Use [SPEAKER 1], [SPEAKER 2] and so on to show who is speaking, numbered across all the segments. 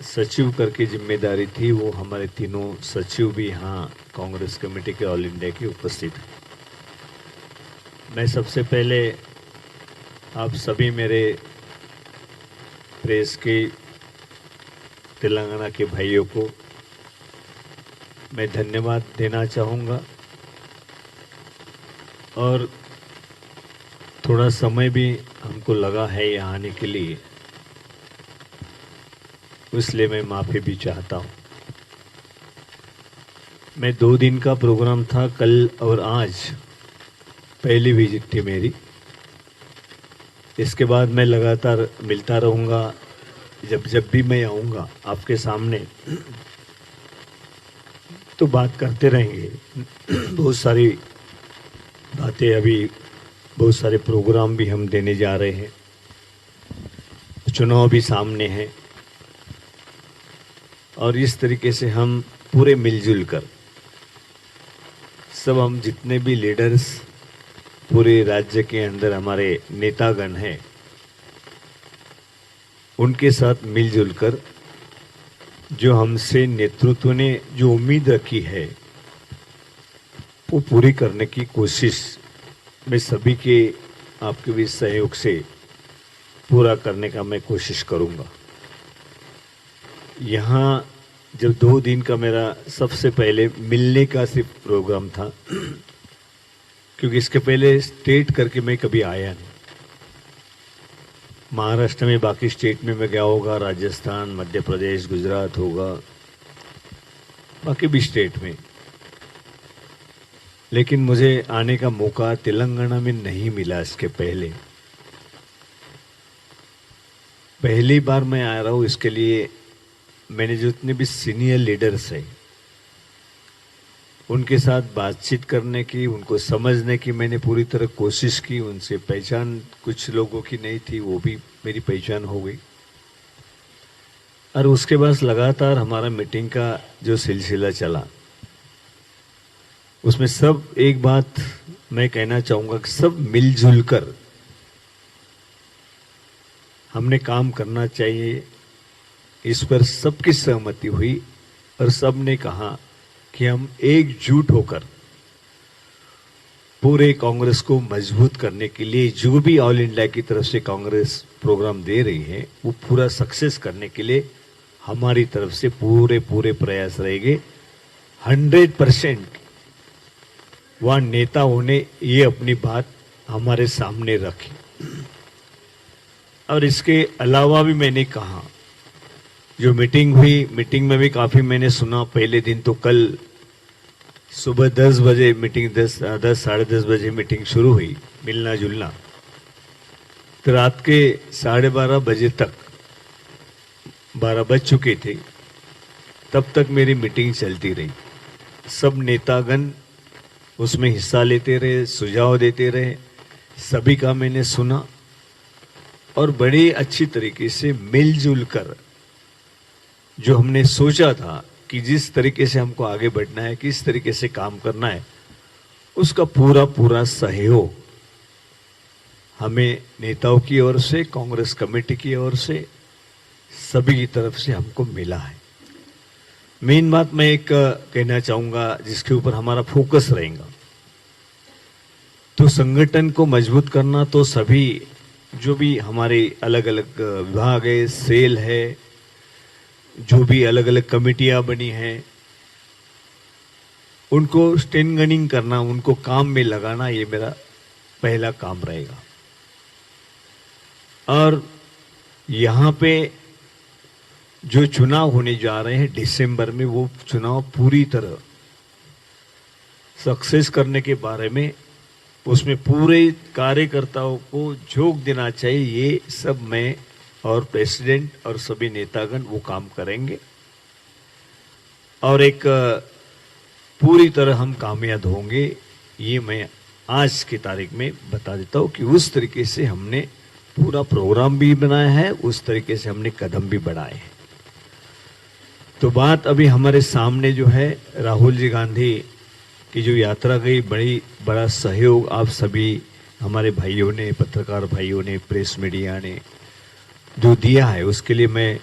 [SPEAKER 1] सचिव करके जिम्मेदारी थी, वो हमारे तीनों सचिव भी यहाँ कांग्रेस कमेटी के ऑल इंडिया के उपस्थित हैं। मैं सबसे पहले आप सभी मेरे प्रेस के तेलंगाना के भाइयों को मैं धन्यवाद देना चाहूँगा और थोड़ा समय भी हमको लगा है यहाँ आने के लिए, इसलिए मैं माफ़ी भी चाहता हूँ। मैं 2 दिन का प्रोग्राम था, कल और आज पहली विजिट थी मेरी। इसके बाद मैं लगातार मिलता रहूँगा, जब भी मैं आऊँगा आपके सामने तो बात करते रहेंगे। बहुत सारी बातें, अभी बहुत सारे प्रोग्राम भी हम देने जा रहे हैं, चुनाव भी सामने है और इस तरीके से हम पूरे मिलजुल कर सब, हम जितने भी लीडर्स पूरे राज्य के अंदर हमारे नेतागण हैं, उनके साथ मिलजुल कर जो हमसे नेतृत्व ने जो उम्मीद रखी है वो पूरी करने की कोशिश मैं सभी के आपके भी सहयोग से पूरा करने का मैं कोशिश करूंगा। यहाँ जब 2 दिन का मेरा सबसे पहले मिलने का सिर्फ प्रोग्राम था, क्योंकि इसके पहले स्टेट करके मैं कभी आया नहीं। महाराष्ट्र में, बाकी स्टेट में मैं गया होगा, राजस्थान, मध्य प्रदेश, गुजरात होगा, बाकी भी स्टेट में, लेकिन मुझे आने का मौका तेलंगाना में नहीं मिला। इसके पहली बार मैं आ रहा हूँ, इसके लिए मैंने जितने भी सीनियर लीडर्स हैं उनके साथ बातचीत करने की, उनको समझने की मैंने पूरी तरह कोशिश की। उनसे पहचान कुछ लोगों की नहीं थी, वो भी मेरी पहचान हो गई। और उसके बाद लगातार हमारा मीटिंग का जो सिलसिला चला, उसमें सब एक बात मैं कहना चाहूँगा कि सब मिलजुल कर हमने काम करना चाहिए। इस पर सबकी सहमति हुई और सब ने कहा कि हम एकजुट होकर पूरे कांग्रेस को मजबूत करने के लिए जो भी ऑल इंडिया की तरफ से कांग्रेस प्रोग्राम दे रही है वो पूरा सक्सेस करने के लिए हमारी तरफ से पूरे प्रयास रहेंगे। 100% वहाँ नेताओं ने ये अपनी बात हमारे सामने रखी। और इसके अलावा भी मैंने कहा, जो मीटिंग हुई, मीटिंग में भी काफ़ी मैंने सुना। पहले दिन तो कल सुबह 10 बजे मीटिंग, 10 साढ़े 10 बजे मीटिंग शुरू हुई, मिलना जुलना, तो रात के 12:30 बजे तक, 12 बज चुके थे, तब तक मेरी मीटिंग चलती रही। सब नेतागण उसमें हिस्सा लेते रहे, सुझाव देते रहे, सभी का मैंने सुना और बड़ी अच्छी तरीके से मिलजुल कर जो हमने सोचा था कि जिस तरीके से हमको आगे बढ़ना है, किस तरीके से काम करना है, उसका पूरा सहयोग हमें नेताओं की ओर से, कांग्रेस कमेटी की ओर से, सभी की तरफ से हमको मिला है। मेन बात मैं एक कहना चाहूँगा जिसके ऊपर हमारा फोकस रहेगा, तो संगठन को मजबूत करना। तो सभी जो भी हमारे अलग अलग विभाग है, सेल है, जो भी अलग अलग कमेटियां बनी हैं, उनको स्ट्रेंथनिंग करना, उनको काम में लगाना, ये मेरा पहला काम रहेगा। और यहाँ पे जो चुनाव होने जा रहे हैं दिसंबर में, वो चुनाव पूरी तरह सक्सेस करने के बारे में, उसमें पूरे कार्यकर्ताओं को झोंक देना चाहिए। ये सब मैं और प्रेसिडेंट और सभी नेतागण वो काम करेंगे और एक पूरी तरह हम कामयाब होंगे। ये मैं आज की तारीख में बता देता हूँ कि उस तरीके से हमने पूरा प्रोग्राम भी बनाया है, उस तरीके से हमने कदम भी बढ़ाए हैं। तो बात अभी हमारे सामने जो है, राहुल जी गांधी की जो यात्रा गई, बड़ा सहयोग आप सभी हमारे भाइयों ने, पत्रकार भाइयों ने, प्रेस मीडिया ने जो दिया है, उसके लिए मैं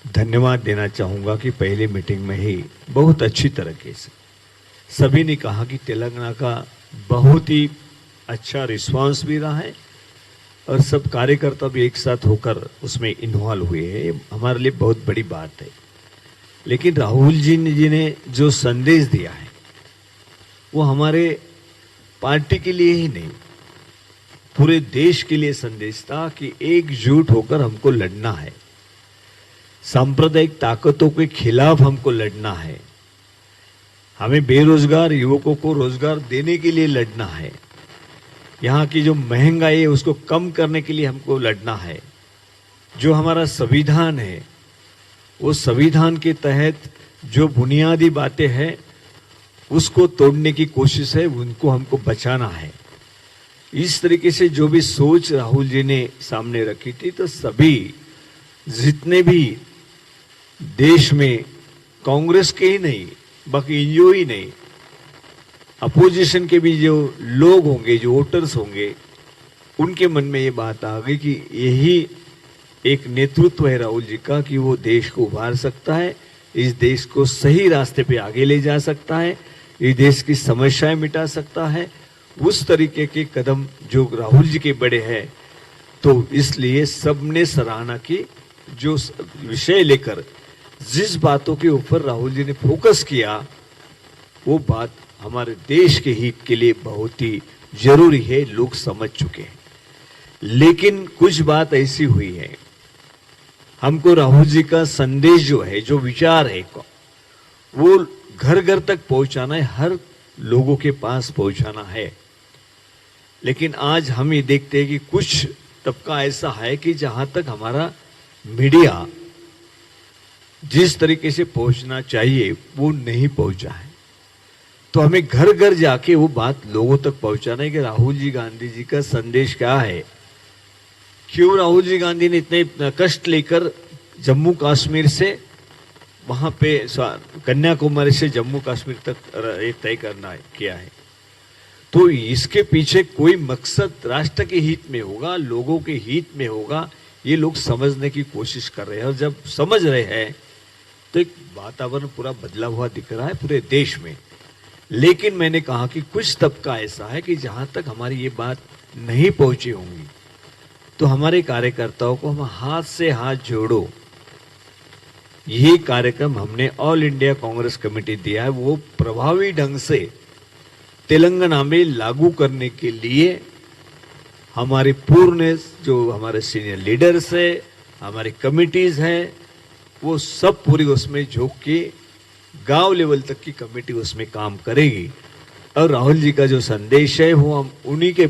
[SPEAKER 1] धन्यवाद देना चाहूँगा कि पहले मीटिंग में ही बहुत अच्छी तरीके से सभी ने कहा कि तेलंगाना का बहुत ही अच्छा रिस्पांस भी रहा है और सब कार्यकर्ता भी एक साथ होकर उसमें इन्वॉल्व हुए हैं, हमारे लिए बहुत बड़ी बात है। लेकिन राहुल जी ने जो संदेश दिया है वो हमारे पार्टी के लिए ही नहीं, पूरे देश के लिए संदेश था कि एकजुट होकर हमको लड़ना है, सांप्रदायिक ताकतों के खिलाफ हमको लड़ना है, हमें बेरोजगार युवकों को रोजगार देने के लिए लड़ना है, यहाँ की जो महंगाई है उसको कम करने के लिए हमको लड़ना है, जो हमारा संविधान है वो संविधान के तहत जो बुनियादी बातें हैं उसको तोड़ने की कोशिश है, उनको हमको बचाना है। इस तरीके से जो भी सोच राहुल जी ने सामने रखी थी, तो सभी जितने भी देश में कांग्रेस के ही नहीं बाकी एनजीओ ही नहीं, अपोजिशन के भी जो लोग होंगे, जो वोटर्स होंगे, उनके मन में ये बात आ गई कि यही एक नेतृत्व है राहुल जी का कि वो देश को उभार सकता है, इस देश को सही रास्ते पे आगे ले जा सकता है, इस देश की समस्याएं मिटा सकता है। उस तरीके के कदम जो राहुल जी के बड़े हैं, तो इसलिए सबने सराहना की। जो विषय लेकर जिस बातों के ऊपर राहुल जी ने फोकस किया वो बात हमारे देश के हित के लिए बहुत ही जरूरी है, लोग समझ चुके हैं। लेकिन कुछ बात ऐसी हुई है, हमको राहुल जी का संदेश जो है, जो विचार है, वो घर घर तक पहुंचाना है, हर लोगों के पास पहुंचाना है। लेकिन आज हम ये देखते हैं कि कुछ तबका ऐसा है कि जहां तक हमारा मीडिया जिस तरीके से पहुंचना चाहिए वो नहीं पहुंचा है। तो हमें घर घर जाके वो बात लोगों तक पहुंचाना है कि राहुल जी गांधी जी का संदेश क्या है, क्यों राहुल जी गांधी ने इतने कष्ट लेकर जम्मू कश्मीर से वहां पे कन्याकुमारी से जम्मू कश्मीर तक तय करना किया है। तो इसके पीछे कोई मकसद राष्ट्र के हित में होगा, लोगों के हित में होगा, ये लोग समझने की कोशिश कर रहे हैं। और जब समझ रहे हैं तो एक वातावरण पूरा बदला हुआ दिख रहा है पूरे देश में। लेकिन मैंने कहा कि कुछ तबका ऐसा है कि जहां तक हमारी ये बात नहीं पहुंची होंगी, तो हमारे कार्यकर्ताओं को हम हाथ से हाथ जोड़ो, ये कार्यक्रम हमने ऑल इंडिया कांग्रेस कमेटी दिया है, वो प्रभावी ढंग से तेलंगाना में लागू करने के लिए हमारे पूर्ण जो हमारे सीनियर लीडर्स है, हमारी कमिटीज हैं, वो सब पूरी उसमें झोंक के गांव लेवल तक की कमेटी उसमें काम करेगी। और राहुल जी का जो संदेश है वो हम उन्हीं के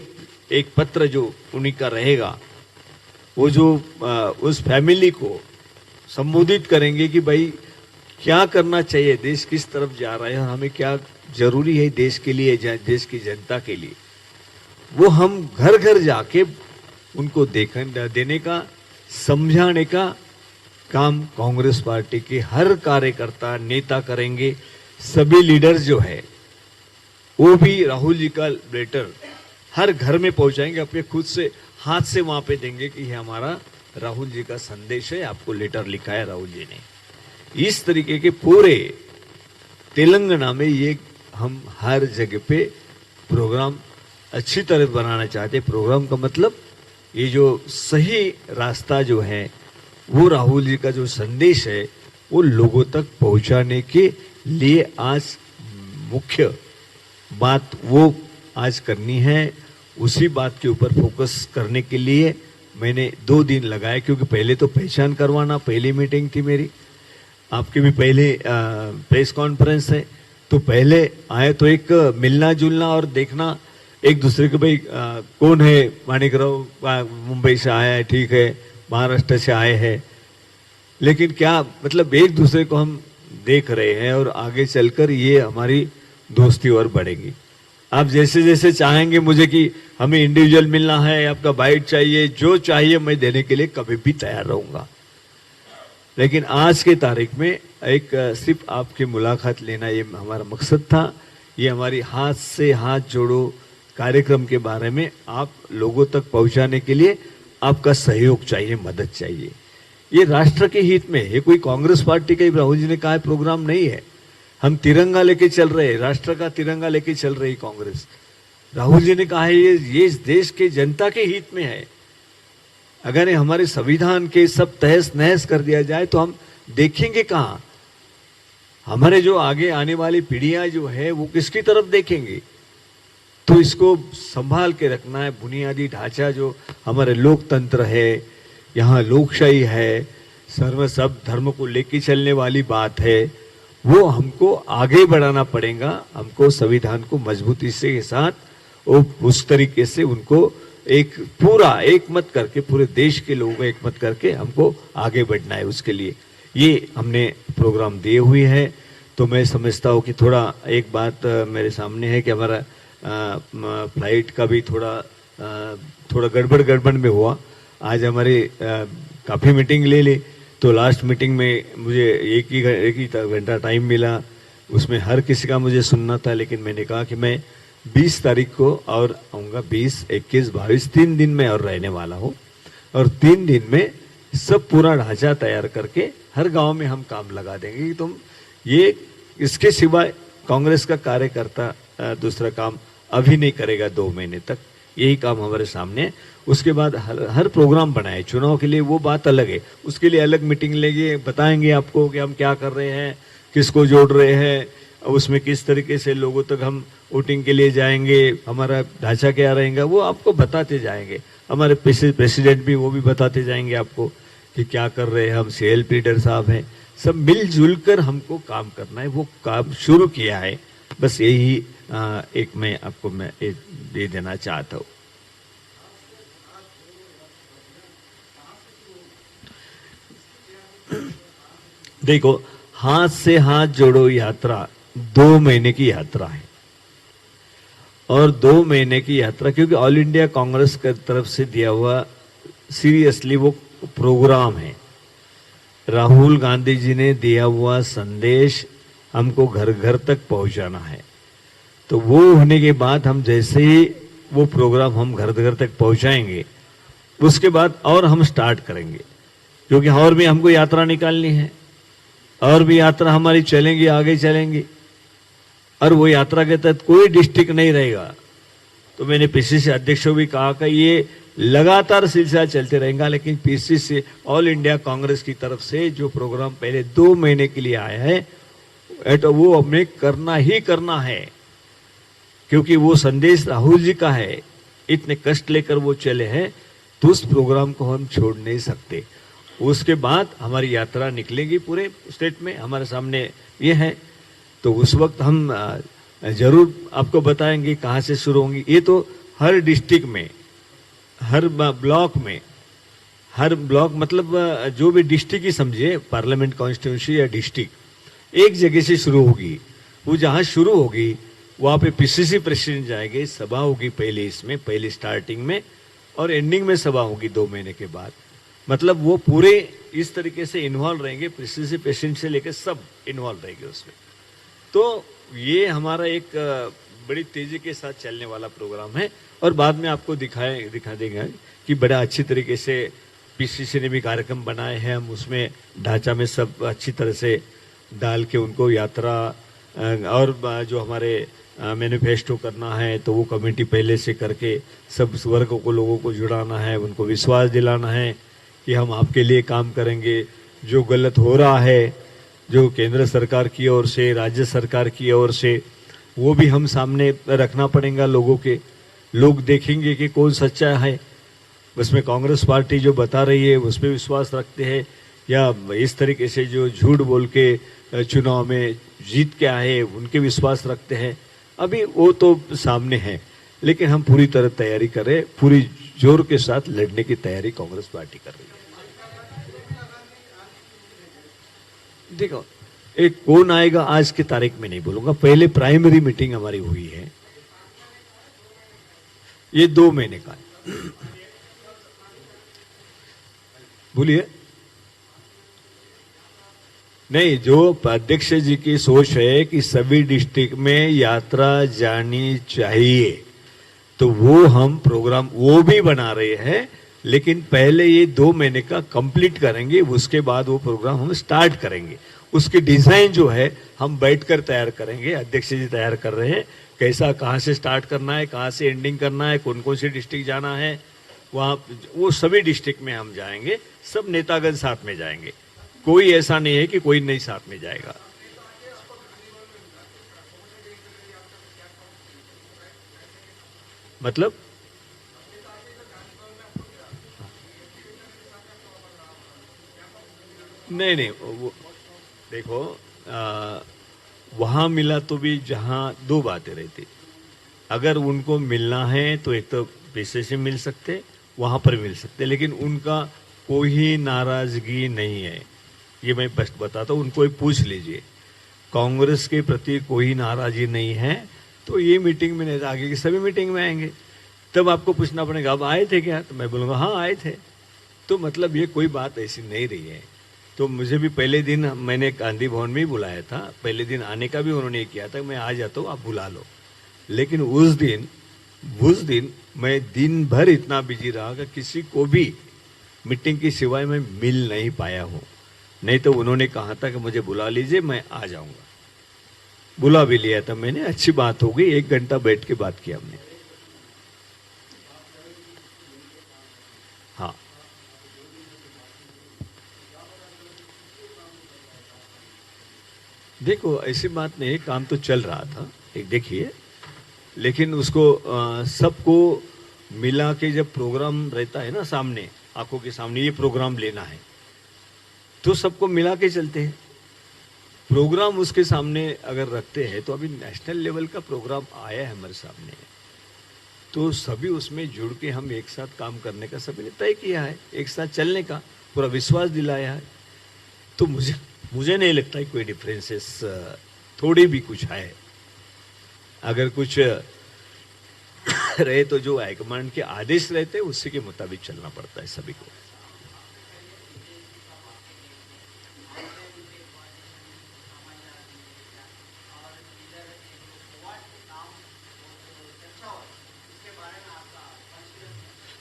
[SPEAKER 1] एक पत्र जो उन्हीं का रहेगा, वो जो उस फैमिली को संबोधित करेंगे कि भाई क्या करना चाहिए, देश किस तरफ जा रहा है और हमें क्या जरूरी है देश के लिए, देश की जनता के लिए, वो हम घर घर जाके उनको देने का, समझाने का काम कांग्रेस पार्टी के हर कार्यकर्ता नेता करेंगे। सभी लीडर्स जो है वो भी राहुल जी का लेटर हर घर में पहुंचाएंगे, अपने खुद से हाथ से वहां पे देंगे कि ये हमारा राहुल जी का संदेश है, आपको लेटर लिखा है राहुल जी ने। इस तरीके के पूरे तेलंगाना में ये हम हर जगह पे प्रोग्राम अच्छी तरह बनाना चाहते हैं। प्रोग्राम का मतलब ये जो सही रास्ता जो है, वो राहुल जी का जो संदेश है वो लोगों तक पहुंचाने के लिए आज मुख्य बात वो आज करनी है। उसी बात के ऊपर फोकस करने के लिए मैंने 2 दिन लगाए, क्योंकि पहले तो पहचान करवाना, पहली मीटिंग थी मेरी, आपके भी पहले प्रेस कॉन्फ्रेंस है, तो पहले आए तो एक मिलना जुलना और देखना एक दूसरे को, भाई कौन है, माणिकराव मुंबई से आया है, ठीक है, महाराष्ट्र से आए हैं, लेकिन क्या मतलब एक दूसरे को हम देख रहे हैं और आगे चलकर ये हमारी दोस्ती और बढ़ेगी। आप जैसे जैसे चाहेंगे मुझे कि हमें इंडिविजुअल मिलना है, आपका बाइट चाहिए, जो चाहिए मैं देने के लिए कभी भी तैयार रहूंगा। लेकिन आज के तारीख में एक सिर्फ आपकी मुलाकात लेना ये हमारा मकसद था। ये हमारी हाथ से हाथ जोड़ो कार्यक्रम के बारे में आप लोगों तक पहुंचाने के लिए आपका सहयोग चाहिए, मदद चाहिए। ये राष्ट्र के हित में है, ये कोई कांग्रेस पार्टी का राहुल जी ने कहा है प्रोग्राम नहीं है। हम तिरंगा लेके चल रहे हैं, राष्ट्र का तिरंगा लेके चल रही कांग्रेस। राहुल जी ने कहा है ये इस देश के जनता के हित में है। अगर ये हमारे संविधान के सब तहस नहस कर दिया जाए तो हम देखेंगे कहां? हमारे जो आगे आने वाली पीढ़ियां जो है वो किसकी तरफ देखेंगे? तो इसको संभाल के रखना है। बुनियादी ढांचा जो हमारे लोकतंत्र है, यहाँ लोकशाही है, सर्व सब धर्म को लेके चलने वाली बात है, वो हमको आगे बढ़ाना पड़ेगा। हमको संविधान को मजबूती से के साथ उस तरीके से उनको एक पूरा एक मत करके, पूरे देश के लोगों को एक मत करके हमको आगे बढ़ना है। उसके लिए ये हमने प्रोग्राम दिए हुए हैं। तो मैं समझता हूँ कि थोड़ा एक बात मेरे सामने है कि हमारा फ्लाइट का भी थोड़ा गड़बड़ में हुआ। आज हमारी काफ़ी मीटिंग ले ली, तो लास्ट मीटिंग में मुझे एक ही घंटा टाइम मिला, उसमें हर किसी का मुझे सुनना था। लेकिन मैंने कहा कि मैं 20 तारीख को और आऊँगा, 20, 21, 22 3 दिन में और रहने वाला हूँ। और 3 दिन में सब पूरा ढांचा तैयार करके हर गांव में हम काम लगा देंगे कि तुम ये इसके सिवाय कांग्रेस का कार्यकर्ता दूसरा काम अभी नहीं करेगा 2 महीने तक। यही काम हमारे सामने है। उसके बाद हर प्रोग्राम बनाए चुनाव के लिए, वो बात अलग है। उसके लिए अलग मीटिंग लेंगे, बताएंगे आपको कि हम क्या कर रहे हैं, किसको जोड़ रहे हैं, उसमें किस तरीके से लोगों तक हम वोटिंग के लिए जाएंगे, हमारा ढांचा क्या रहेगा, वो आपको बताते जाएंगे। हमारे प्रेसिडेंट भी वो भी बताते जाएंगे आपको कि क्या कर रहे हैं हम। CLP लीडर साहब हैं, सब मिलजुल कर हमको काम करना है। वो काम शुरू किया है, बस यही एक मैं आपको मैं दे देना चाहता हूँ। देखो, हाथ से हाथ जोड़ो यात्रा 2 महीने की यात्रा है। और 2 महीने की यात्रा, क्योंकि ऑल इंडिया कांग्रेस की तरफ से दिया हुआ सीरियसली वो प्रोग्राम है। राहुल गांधी जी ने दिया हुआ संदेश हमको घर घर तक पहुंचाना है। तो वो होने के बाद हम जैसे ही वो प्रोग्राम हम घर घर तक पहुंचाएंगे, उसके बाद और हम स्टार्ट करेंगे, क्योंकि और भी हमको यात्रा निकालनी है, और भी यात्रा हमारी चलेंगी, आगे चलेंगी। और वो यात्रा के तहत कोई डिस्ट्रिक्ट नहीं रहेगा। तो मैंने PCC अध्यक्ष को भी कहा कि ये लगातार सिलसिला चलते रहेगा। लेकिन PCC ऑल इंडिया कांग्रेस की तरफ से जो प्रोग्राम पहले 2 महीने के लिए आया है, तो वो हमें करना ही करना है, क्योंकि वो संदेश राहुल जी का है। इतने कष्ट लेकर वो चले हैं, तो उस प्रोग्राम को हम छोड़ नहीं सकते। उसके बाद हमारी यात्रा निकलेगी पूरे स्टेट में, हमारे सामने ये है। तो उस वक्त हम जरूर आपको बताएंगे कहाँ से शुरू होंगी। ये तो हर डिस्ट्रिक्ट में, हर ब्लॉक में, हर ब्लॉक मतलब जो भी डिस्ट्रिक्ट ही समझिए, पार्लियामेंट कॉन्स्टिट्यूंसी या डिस्ट्रिक्ट, एक जगह से शुरू होगी। वो जहाँ शुरू होगी वहाँ पे PCC प्रेसिडेंट जाएंगे, सभा होगी पहले, इसमें पहले स्टार्टिंग में, और एंडिंग में सभा होगी 2 महीने के बाद। मतलब वो पूरे इस तरीके से इन्वॉल्व रहेंगे, PCC प्रेसिडेंट से लेकर सब इन्वॉल्व रहेंगे उसमें। तो ये हमारा एक बड़ी तेजी के साथ चलने वाला प्रोग्राम है। और बाद में आपको दिखा देंगे कि बड़ा अच्छी तरीके से PCC ने भी कार्यक्रम बनाए हैं। हम उसमें ढांचा में सब अच्छी तरह से डाल के उनको यात्रा, और जो हमारे मैनिफेस्टो करना है, तो वो कमेटी पहले से करके सब वर्गों को, लोगों को जुड़ाना है, उनको विश्वास दिलाना है कि हम आपके लिए काम करेंगे। जो गलत हो रहा है, जो केंद्र सरकार की ओर से, राज्य सरकार की ओर से, वो भी हम सामने रखना पड़ेगा लोगों के। लोग देखेंगे कि कौन सच्चा है, उसमें कांग्रेस पार्टी जो बता रही है उस पर विश्वास रखते हैं, या इस तरीके से जो झूठ बोल के चुनाव में जीत के आए उनके विश्वास रखते हैं। अभी वो तो सामने है, लेकिन हम पूरी तरह तैयारी कर रहे हैं, पूरी जोर के साथ लड़ने की तैयारी कांग्रेस पार्टी कर रही है। देखो, एक कौन आएगा आज की तारीख में नहीं बोलूंगा, पहले प्राइमरी मीटिंग हमारी हुई है, ये 2 महीने का है। बोलिए। नहीं, जो अध्यक्ष जी की सोच है कि सभी डिस्ट्रिक्ट में यात्रा जानी चाहिए, तो वो हम प्रोग्राम वो भी बना रहे हैं, लेकिन पहले ये 2 महीने का कंप्लीट करेंगे, उसके बाद वो प्रोग्राम हम स्टार्ट करेंगे। उसकी डिजाइन जो है हम बैठकर तैयार करेंगे, अध्यक्ष जी तैयार कर रहे हैं, कैसा कहाँ से स्टार्ट करना है, कहाँ से एंडिंग करना है, कौन कौन सी डिस्ट्रिक्ट जाना है, वहाँ वो सभी डिस्ट्रिक्ट में हम जाएंगे, सब नेतागण साथ में जाएंगे। कोई ऐसा नहीं है कि कोई नहीं साथ में जाएगा। मतलब नहीं नहीं, वो देखो, वहां मिला तो भी जहां 2 बातें रहती, अगर उनको मिलना है तो एक तो पैसे से मिल सकते, वहां पर मिल सकते, लेकिन उनका कोई नाराजगी नहीं है। ये मैं बस बताता हूँ, उनको ही पूछ लीजिए, कांग्रेस के प्रति कोई नाराजगी नहीं है, तो ये मीटिंग में नहीं, आगे की सभी मीटिंग में आएंगे। तब आपको पूछना पड़ेगा अब आए थे क्या, तो मैं बोलूँगा हाँ आए थे। तो मतलब ये कोई बात ऐसी नहीं रही है। तो मुझे भी पहले दिन मैंने गांधी भवन में ही बुलाया था, पहले दिन आने का भी उन्होंने किया था, मैं आ जाता हूँ आप बुला लो। लेकिन उस दिन मैं दिन भर इतना बिजी रहा कि किसी को भी मीटिंग की सिवाय मैं मिल नहीं पाया हूँ। नहीं तो उन्होंने कहा था कि मुझे बुला लीजिए, मैं आ जाऊंगा। बुला भी लिया था मैंने, अच्छी बात हो गई, 1 घंटा बैठ के बात की हमने। हाँ, देखो ऐसी बात नहीं है, काम तो चल रहा था, एक देखिए, लेकिन उसको सबको मिला के जब प्रोग्राम रहता है ना सामने, आंखों के सामने ये प्रोग्राम लेना है, तो सबको मिला के चलते हैं। प्रोग्राम उसके सामने अगर रखते हैं, तो अभी नेशनल लेवल का प्रोग्राम आया है हमारे सामने, तो सभी उसमें जुड़ के हम एक साथ काम करने का सभी ने तय किया है, एक साथ चलने का पूरा विश्वास दिलाया है। तो मुझे नहीं लगता है कोई डिफरेंसेस थोड़ी भी कुछ है। अगर कुछ रहे तो जो हाईकमांड के आदेश रहते हैं उसी के मुताबिक चलना पड़ता है सभी को।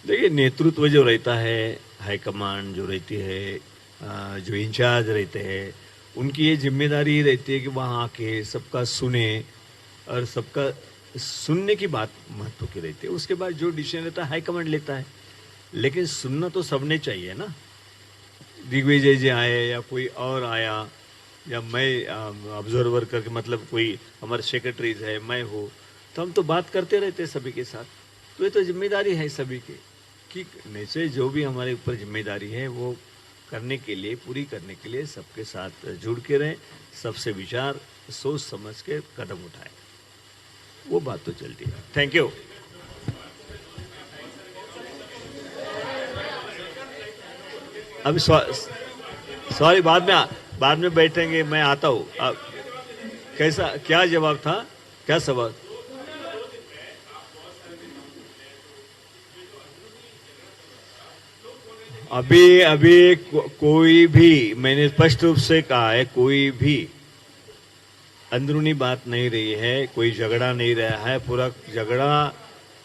[SPEAKER 1] देखिए, नेतृत्व जो रहता है, हाईकमांड जो रहती है, जो इंचार्ज रहते हैं, उनकी ये जिम्मेदारी रहती है कि वहाँ आके सबका सुने, और सबका सुनने की बात महत्व की रहती है। उसके बाद जो डिसीजन रहता है हाईकमांड लेता है, लेकिन सुनना तो सबने चाहिए ना। दिग्विजय जी आए या कोई और आया, या मैं ऑब्जर्वर करके, मतलब कोई हमारे सेक्रेटरीज है, मैं हूँ, तो हम तो बात करते रहते हैं सभी के साथ। तो ये तो जिम्मेदारी है सभी की, कि निश्चय जो भी हमारे ऊपर जिम्मेदारी है वो करने के लिए, पूरी करने के लिए सबके साथ जुड़ के रहें, सबसे विचार सोच समझ के कदम उठाएं, वो बात तो चलती है। Thank you. अभी सॉरी, बाद में बैठेंगे, मैं आता हूँ। कैसा, क्या जवाब था, क्या सवाल? अभी कोई भी, मैंने स्पष्ट रूप से कहा है, कोई भी अंदरूनी बात नहीं रही है, कोई झगड़ा नहीं रहा है।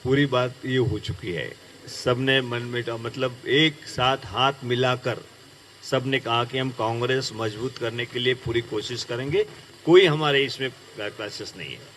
[SPEAKER 1] पूरी बात ये हो चुकी है, सबने मन में, मतलब एक साथ हाथ मिलाकर सबने कहा कि हम कांग्रेस मजबूत करने के लिए पूरी कोशिश करेंगे। कोई हमारे इसमें क्राइसिस नहीं है।